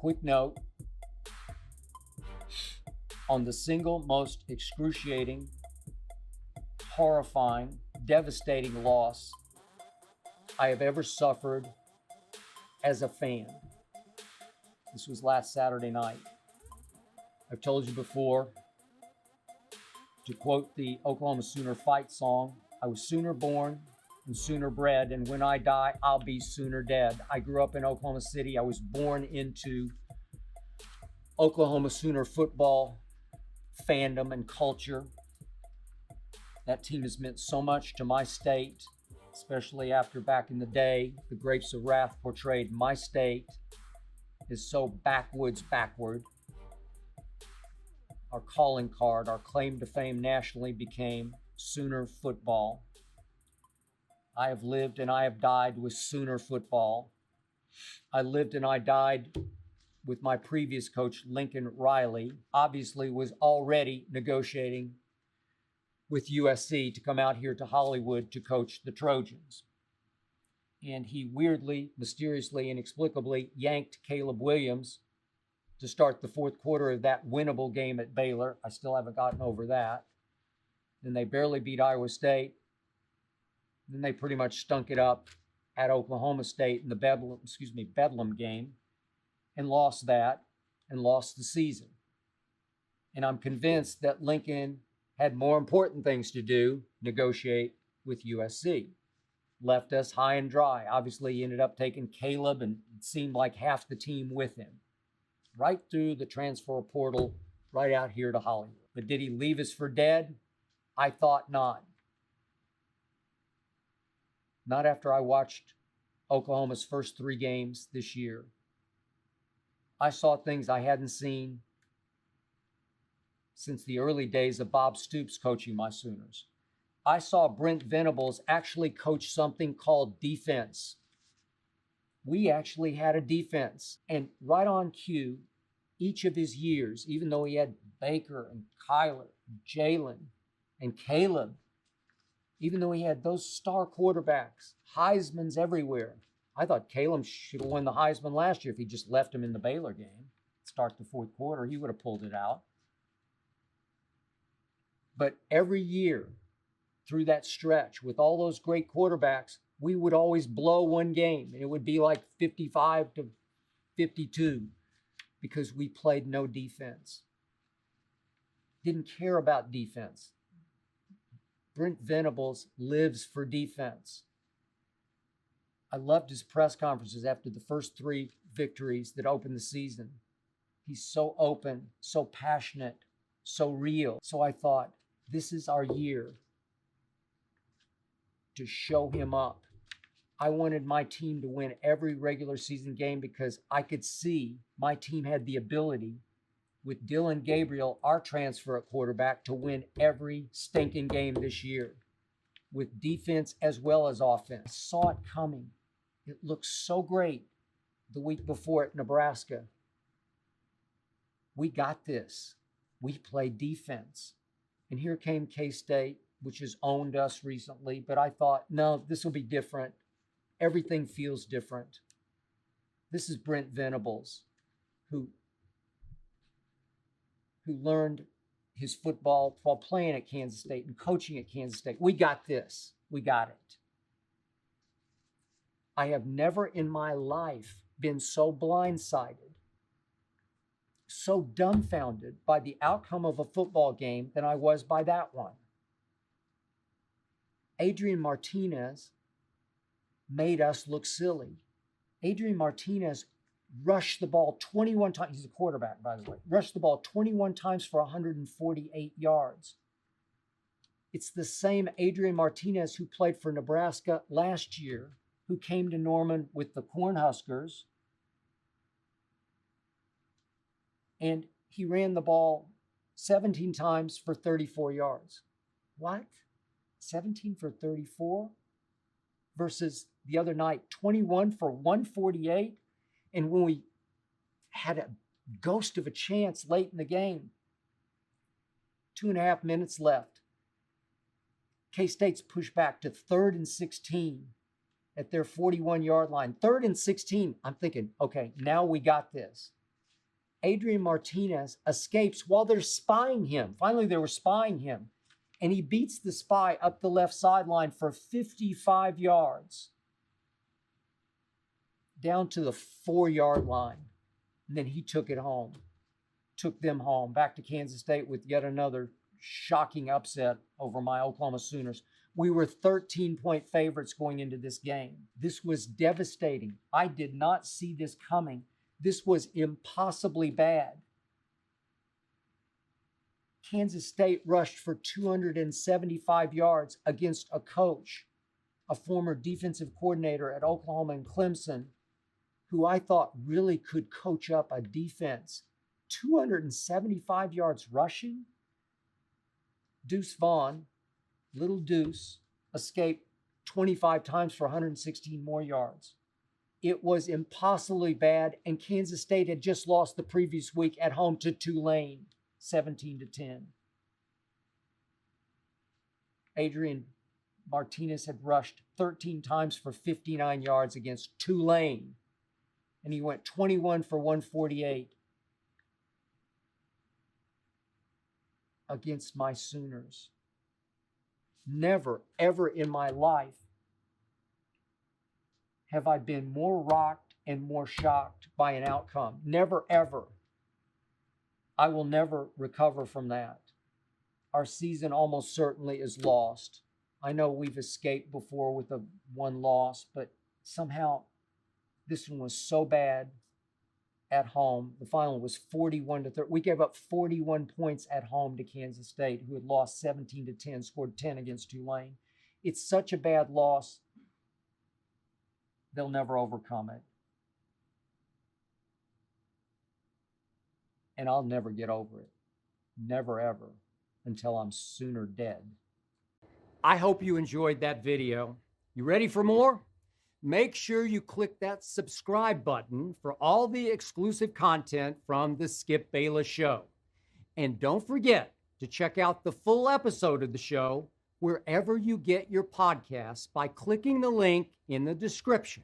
quick note on the single most excruciating, horrifying, devastating loss I have ever suffered as a fan. This was last Saturday night. I've told you before, to quote the Oklahoma Sooner fight song, I was sooner born and sooner bred, and when I die, I'll be sooner dead. I grew up in Oklahoma City. I was born into Oklahoma Sooner football fandom and culture. That team has meant so much to my state, especially after back in the day, the Grapes of Wrath portrayed my state is so backward. Our calling card, our claim to fame nationally became Sooner football. I have lived and I have died with Sooner football. I lived and I died with my previous coach, Lincoln Riley. Obviously was already negotiating with USC to come out here to Hollywood to coach the Trojans. And he weirdly, mysteriously, inexplicably yanked Caleb Williams to start the fourth quarter of that winnable game at Baylor. I still haven't gotten over that. Then they barely beat Iowa State. Then they pretty much stunk it up at Oklahoma State in the Bedlam game and lost that and lost the season. And I'm convinced that Lincoln had more important things to do, negotiate with USC. Left us high and dry. Obviously, he ended up taking Caleb, and it seemed like half the team with him. Right through the transfer portal, right out here to Hollywood. But did he leave us for dead? I thought not. Not after I watched Oklahoma's first 3 games this year. I saw things I hadn't seen since the early days of Bob Stoops coaching my Sooners. I saw Brent Venables actually coach something called defense. We actually had a defense. And right on cue, each of his years, even though he had Baker and Kyler, Jalen and Caleb, even though he had those star quarterbacks, Heisman's everywhere. I thought Caleb should have won the Heisman last year if he just left him in the Baylor game. Start the fourth quarter, he would have pulled it out. But every year through that stretch with all those great quarterbacks, we would always blow one game. And it would be like 55-52 because we played no defense. Didn't care about defense. Brent Venables lives for defense. I loved his press conferences after the first 3 victories that opened the season. He's so open, so passionate, so real. So I thought, this is our year to show him up. I wanted my team to win every regular season game because I could see my team had the ability with Dylan Gabriel, our transfer at quarterback, to win every stinking game this year with defense as well as offense. I saw it coming. It looked so great the week before at Nebraska. We got this. We played defense. And here came K-State, which has owned us recently. But I thought, no, this will be different. Everything feels different. This is Brent Venables, who learned his football while playing at Kansas State and coaching at Kansas State. We got this. We got it. I have never in my life been so blindsided, so dumbfounded by the outcome of a football game than I was by that one. Adrian Martinez made us look silly. Adrian Martinez rushed the ball 21 times. He's a quarterback, by the way. Rushed the ball 21 times for 148 yards. It's the same Adrian Martinez who played for Nebraska last year, who came to Norman with the Cornhuskers. And he ran the ball 17 times for 34 yards. What? 17 for 34? Versus the other night, 21 for 148. And when we had a ghost of a chance late in the game, 2.5 minutes left, K-State's pushed back to 3rd and 16 at their 41-yard line. 3rd and 16, I'm thinking, okay, now we got this. Adrian Martinez escapes while they're spying him. Finally, they were spying him. And he beats the spy up the left sideline for 55 yards down to the 4-yard line. And then he took it home, took them home, back to Kansas State with yet another shocking upset over my Oklahoma Sooners. We were 13-point favorites going into this game. This was devastating. I did not see this coming. This was impossibly bad. Kansas State rushed for 275 yards against a coach, a former defensive coordinator at Oklahoma and Clemson, who I thought really could coach up a defense. 275 yards rushing? Deuce Vaughn, little Deuce, escaped 25 times for 116 more yards. It was impossibly bad, and Kansas State had just lost the previous week at home to Tulane, 17-10. Adrian Martinez had rushed 13 times for 59 yards against Tulane, and he went 21 for 148 against my Sooners. Never, ever in my life have I been more rocked and more shocked by an outcome. Never, ever. I will never recover from that. Our season almost certainly is lost. I know we've escaped before with a one loss, but somehow this one was so bad at home. The final was 41-30. We gave up 41 points at home to Kansas State, who had lost 17-10, scored 10 against Tulane. It's such a bad loss. They'll never overcome it. And I'll never get over it. Never, ever, until I'm Sooner dead. I hope you enjoyed that video. You ready for more? Make sure you click that subscribe button for all the exclusive content from the Skip Bayless Show. And don't forget to check out the full episode of the show wherever you get your podcasts by clicking the link in the description.